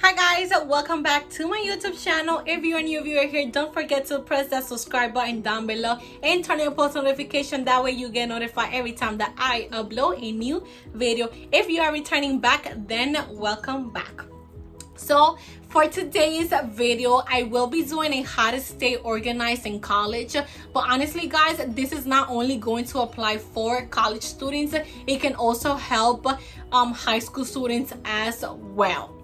Hi guys, welcome back to my YouTube channel. If you're a new viewer here, don't forget to press that subscribe button down below and turn on post notification. That way you get notified every time that I upload a new video. If you are returning back, then welcome back. So for today's video, I will be doing a how to stay organized in college. But honestly guys, this is not only going to apply for college students, it can also help high school students as well.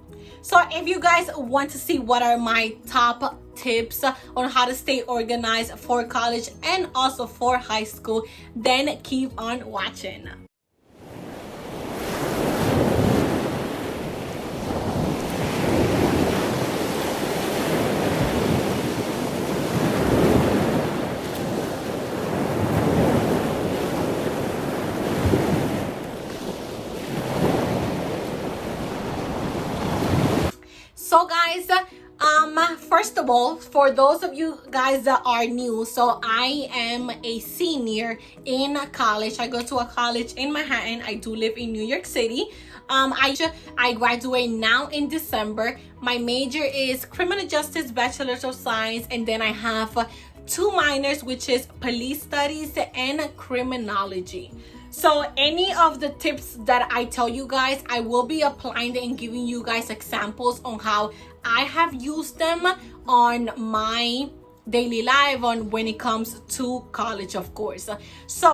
So if you guys want to see what are my top tips on how to stay organized for college and also for high school, then keep on watching. So guys, first of all, for those of you guys that are new, so I am a senior in college. I go to a college in Manhattan. I do live in New York City. I graduate now in December. My major is criminal justice, bachelor's of science, and then I have two minors, which is police studies and criminology. So any of the tips that I tell you guys, I will be applying and giving you guys examples on how I have used them on my daily life, on when it comes to college, of course. So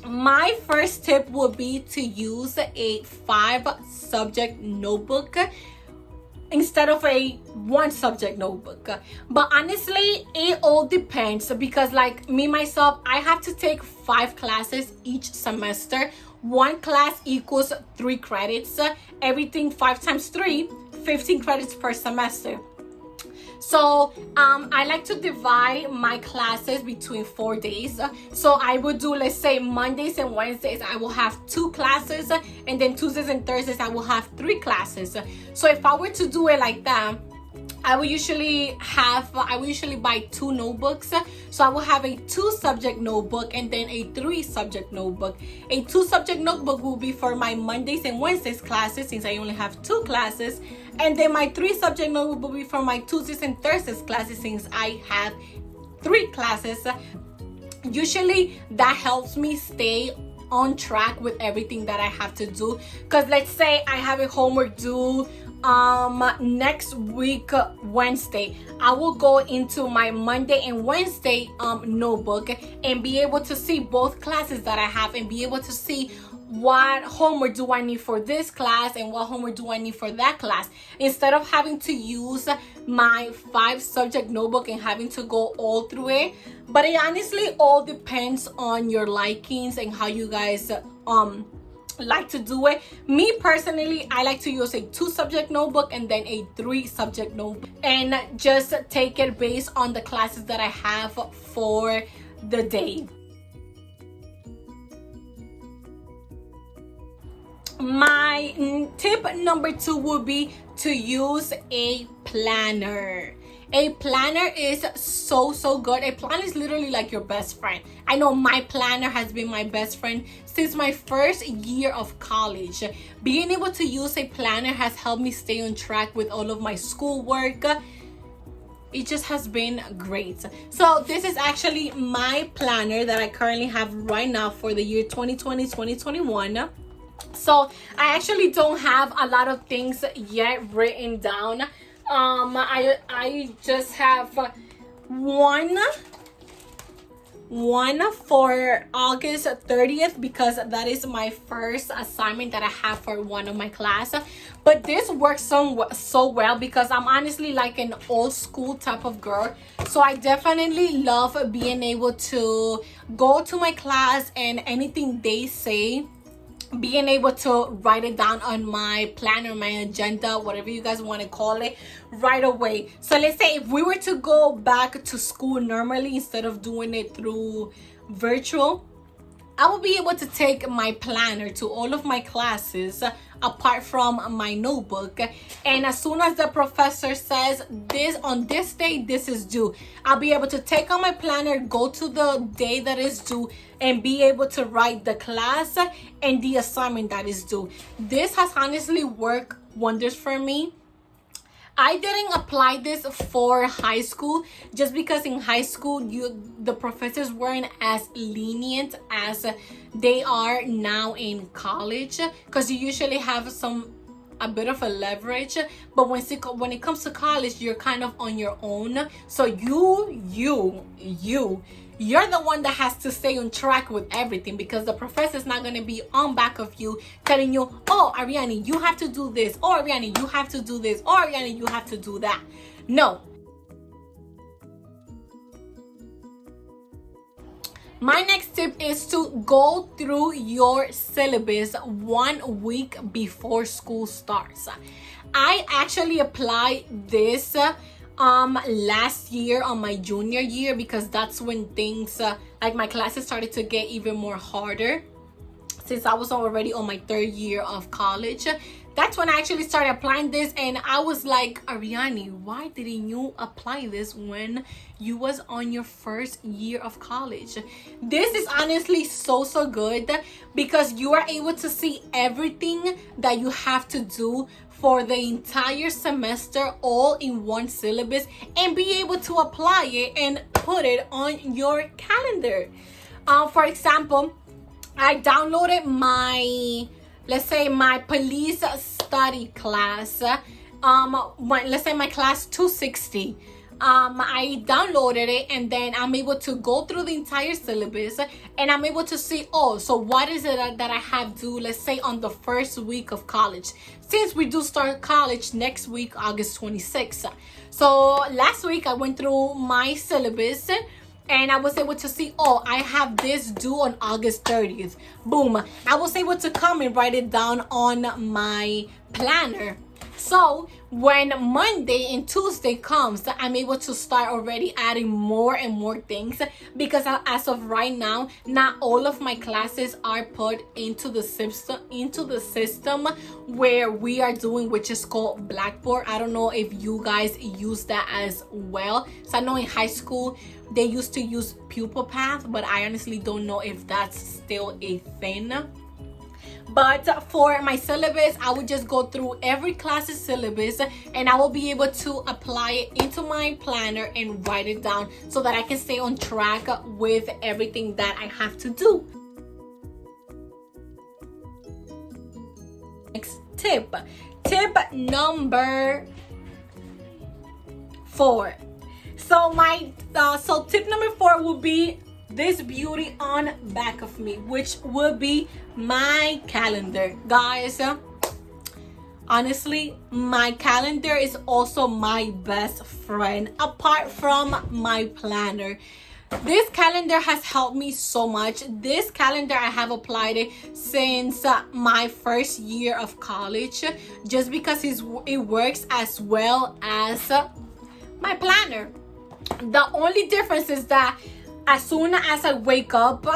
my first tip would be to use a 5-subject notebook instead of a 1-subject notebook. But honestly, it all depends, because like me myself, I have to take 5 classes each semester. One class equals 3 credits. Everything 5 times 3, 15 credits per semester. So I like to divide my classes between 4 days. So I would do, let's say, Mondays and Wednesdays I will have 2 classes, and then Tuesdays and Thursdays I will have 3 classes. So if I were to do it like that, I will usually buy 2 notebooks. So I will have a 2-subject notebook and then a 3-subject notebook. A 2-subject notebook will be for my Mondays and Wednesdays classes, since I only have 2 classes. And then my 3-subject notebook will be for my Tuesdays and Thursdays classes, since I have 3 classes. Usually that helps me stay on track with everything that I have to do. Because let's say I have a homework due next week Wednesday, I will go into my Monday and Wednesday notebook and be able to see both classes that I have, and be able to see what homework do I need for this class and what homework do I need for that class, instead of having to use my 5-subject notebook and having to go all through it. But it honestly all depends on your likings and how you guys like to do it. Me personally, I like to use a 2-subject notebook and then a 3-subject notebook, and just take it based on the classes that I have for the day. My tip number 2 would be to use a planner. A planner is so good. A planner is literally like your best friend. I know my planner has been my best friend since my first year of college. Being able to use a planner has helped me stay on track with all of my schoolwork. It just has been great. So this is actually my planner that I currently have right now for the year 2020-2021. So I actually don't have a lot of things yet written down. I just have one for August 30th, because that is my first assignment that I have for one of my class. But this works so well, because I'm honestly like an old school type of girl. So I definitely love being able to go to my class and anything they say, being able to write it down on my planner, my agenda, whatever you guys want to call it, right away. So let's say if we were to go back to school normally, instead of doing it through virtual, I will be able to take my planner to all of my classes apart from my notebook, and as soon as the professor says this on this day this is due, I'll be able to take out my planner, go to the day that is due, and be able to write the class and the assignment that is due. This has honestly worked wonders for me. I didn't apply this for high school just because in high school the professors weren't as lenient as they are now in college, because you usually have a bit of a leverage, but when it comes to college you're kind of on your own. So you're the one that has to stay on track with everything, because the professor's not going to be on back of you telling you, oh, Arianny, you have to do this, or Arianny, you have to do this, or Arianny, you have to do that. No. My next tip is to go through your syllabus 1 week before school starts. I actually applied this last year on my junior year, because that's when things like my classes started to get even more harder, since I was already on my 3rd year of college. That's when I actually started applying this, and I was like, Arianny, why didn't you apply this when you was on your 1st year of college? This is honestly so good, because you are able to see everything that you have to do for the entire semester all in one syllabus, and be able to apply it and put it on your calendar. For example, I downloaded my, let's say, my police study class. Let's say my class 260. I downloaded it, and then I'm able to go through the entire syllabus, and I'm able to see, oh, so what is it that I have to do, let's say, on the 1st week of college, since we do start college next week, August 26th. So last week I went through my syllabus, and I was able to see, oh, I have this due on August 30th. Boom. I was able to come and write it down on my planner. So when Monday and Tuesday comes, I'm able to start already adding more and more things, because as of right now, not all of my classes are put into the system where we are doing, which is called Blackboard. I don't know if you guys use that as well. So I know in high school they used to use Pupil Path, but I honestly don't know if that's still a thing. But for my syllabus, I would just go through every class's syllabus, and I will be able to apply it into my planner and write it down, so that I can stay on track with everything that I have to do. Next tip. Tip number 4. So tip number 4 will be this beauty on back of me, which will be my calendar. Guys, honestly, my calendar is also my best friend apart from my planner. This calendar has helped me so much. This calendar, I have applied it since my 1st year of college, just because it works as well as my planner. The only difference is that as soon as I wake up,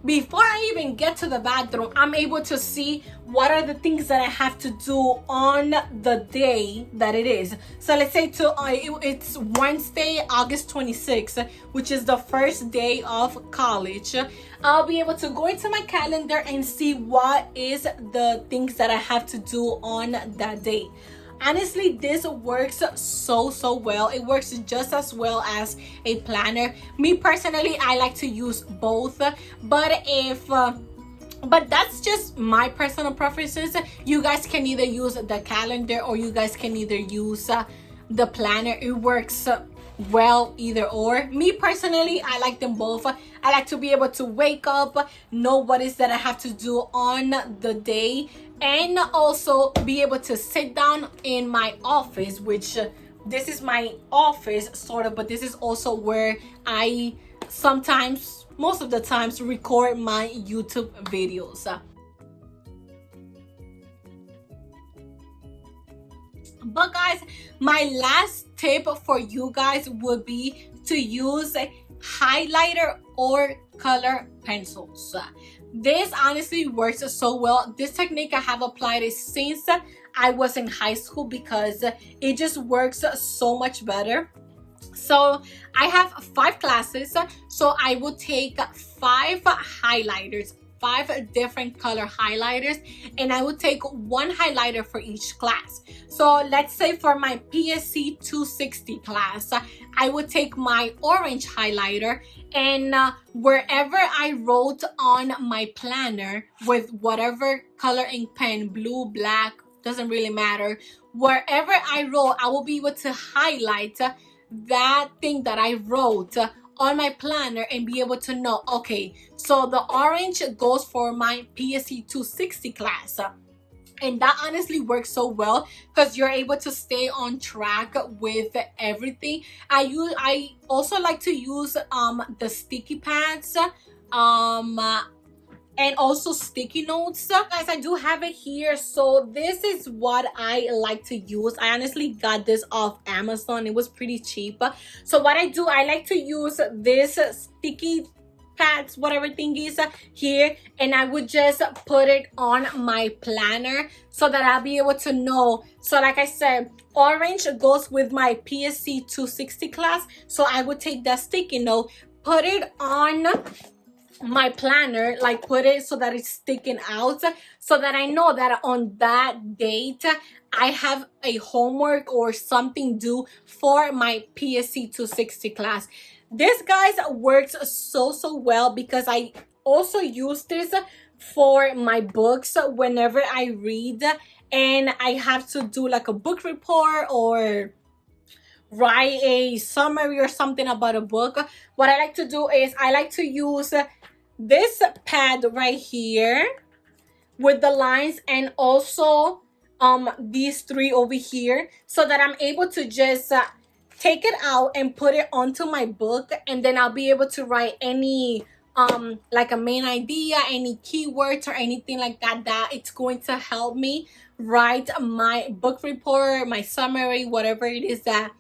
before I even get to the bathroom, I'm able to see what are the things that I have to do on the day that it is. So let's say it's Wednesday, August 26th, which is the 1st day of college. I'll be able to go into my calendar and see what is the things that I have to do on that day. Honestly, this works so well. It works just as well as a planner. Me personally, I like to use both, but that's just my personal preferences. You guys can either use the calendar, or you guys can either use the planner. It works well either or. Me personally, I like them both. I like to be able to wake up, know what is that I have to do on the day, and also be able to sit down in my office, which this is my office sort of, but this is also where I sometimes, most of the times, record my YouTube videos. But guys, my last tip for you guys would be to use highlighter or color pencils. This honestly works so well. This technique, I have applied it since I was in high school because it just works so much better. So I have 5 classes, so I will take 5 highlighters, 5 different color highlighters, and I will take 1 highlighter for each class. So let's say for my PSC 260 class, I would take my orange highlighter, and wherever I wrote on my planner with whatever color ink pen, blue, black, doesn't really matter, wherever I wrote, I will be able to highlight that thing that I wrote on my planner and be able to know, okay, so the orange goes for my PSC 260 class. And that honestly works so well because you're able to stay on track with everything. I also like to use the sticky pads and also sticky notes. Guys, I do have it here. So this is what I like to use. I honestly got this off Amazon. It was pretty cheap. So what I do, I like to use this sticky pads, whatever thing is here, and I would just put it on my planner so that I'll be able to know. So like I said, orange goes with my PSC 260 class, so I would take that sticky note, put it on my planner, like put it so that it's sticking out, so that I know that on that date I have a homework or something due for my PSC 260 class. This, guys, works so well because I also use this for my books whenever I read and I have to do like a book report or write a summary or something about a book. What I like to do is I like to use this pad right here with the lines and also these 3 over here, so that I'm able to just take it out and put it onto my book, and then I'll be able to write any like a main idea, any keywords or anything like that, that it's going to help me write my book report, my summary, whatever it is that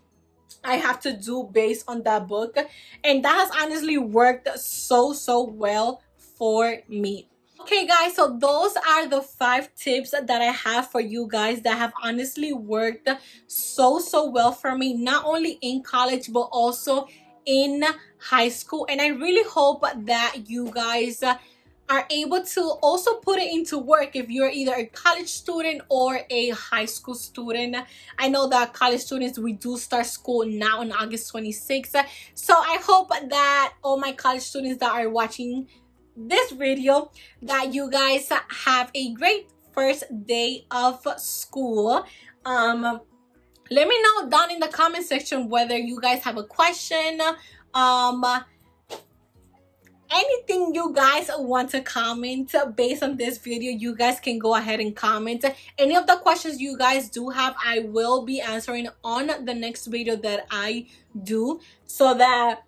I have to do based on that book. And that has honestly worked so well for me. Okay, guys, so those are the 5 tips that I have for you guys that have honestly worked so well for me, not only in college but also in high school. And I really hope that you guys are able to also put it into work if you're either a college student or a high school student. I know that college students, we do start school now on August 26th. So I hope that all my college students that are watching this video, that you guys have a great first day of school. Let me know down in the comment section whether you guys have a question, anything you guys want to comment based on this video. You guys can go ahead and comment any of the questions you guys do have. I will be answering on the next video that I do, so that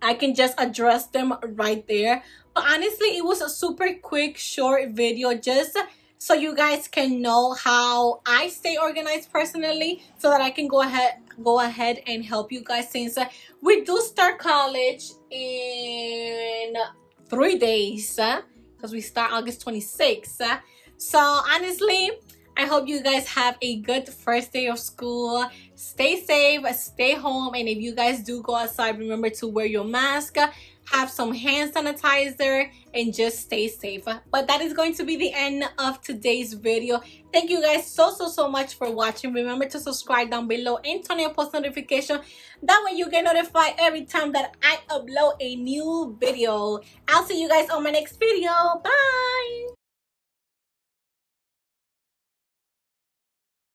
I can just address them right there. But honestly, it was a super quick short video, just so you guys can know how I stay organized personally, so that I can go ahead and help you guys, since we do start college in 3 days because we start August 26th. So honestly, I hope you guys have a good first day of school. Stay safe, stay home, and if you guys do go outside, remember to wear your mask, have some hand sanitizer, and just stay safe. But that is going to be the end of today's video. Thank you guys so much for watching. Remember to subscribe down below and turn on your post notification. That way you get notified every time that I upload a new video. I'll see you guys on my next video. Bye!